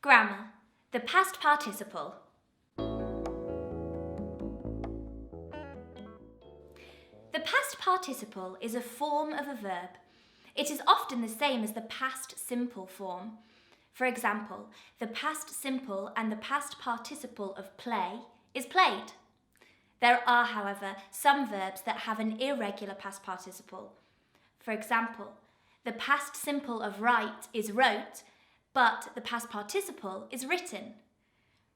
Grammar, the past participle. The past participle is a form of a verb. It is often the same as the past simple form. For example, the past simple and the past participle of play is played. There are, however, some verbs that have an irregular past participle. For example, the past simple of write is wrote, but the past participle is written.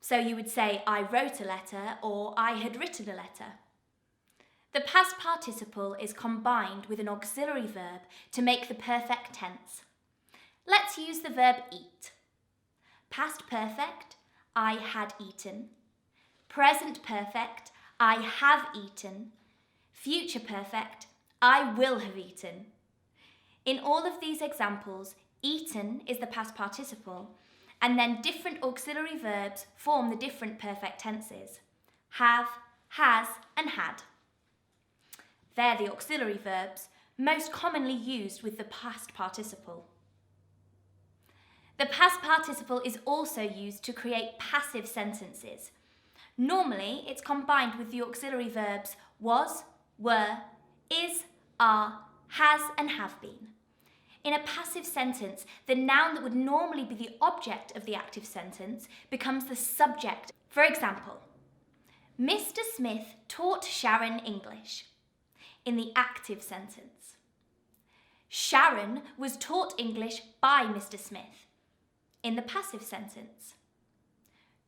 So you would say, I wrote a letter or I had written a letter. The past participle is combined with an auxiliary verb to make the perfect tense. Let's use the verb eat. Past perfect, I had eaten. Present perfect, I have eaten. Future perfect, I will have eaten. In all of these examples, eaten is the past participle, and then different auxiliary verbs form the different perfect tenses. Have, has, and had. They're the auxiliary verbs, most commonly used with the past participle. The past participle is also used to create passive sentences. Normally, it's combined with the auxiliary verbs was, were, is, are, has, and have been. In a passive sentence, the noun that would normally be the object of the active sentence becomes the subject. For example, Mr. Smith taught Sharon English. In the active sentence, Sharon was taught English by Mr. Smith. In the passive sentence,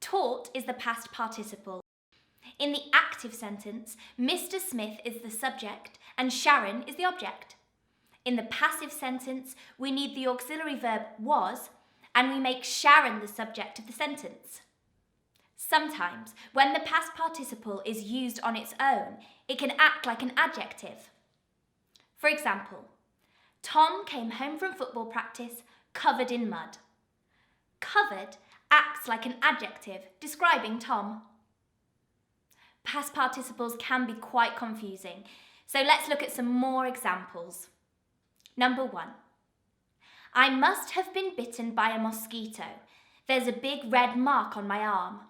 taught is the past participle. In the active sentence, Mr. Smith is the subject and Sharon is the object. In the passive sentence, we need the auxiliary verb was and we make Sharon the subject of the sentence. Sometimes, when the past participle is used on its own, it can act like an adjective. For example, Tom came home from football practice covered in mud. Covered acts like an adjective describing Tom. Past participles can be quite confusing, so let's look at some more examples. Number 1. I must have been bitten by a mosquito. There's a big red mark on my arm.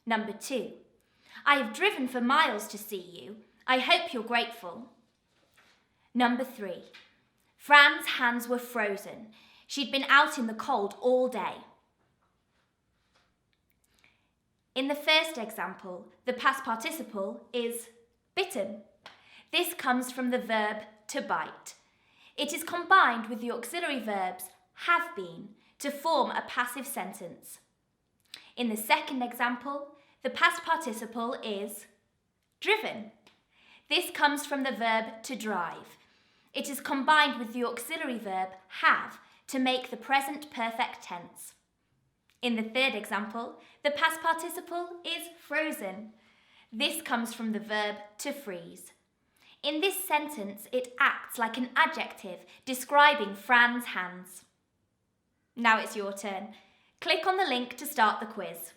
Number 2. I have driven for miles to see you. I hope you're grateful. Number 3. Fran's hands were frozen. She'd been out in the cold all day. In the first example, the past participle is bitten. This comes from the verb to bite. It is combined with the auxiliary verbs have been to form a passive sentence. In the second example, the past participle is driven. This comes from the verb to drive. It is combined with the auxiliary verb have to make the present perfect tense. In the third example, the past participle is frozen. This comes from the verb to freeze. In this sentence, it acts like an adjective describing Fran's hands. Now it's your turn. Click on the link to start the quiz.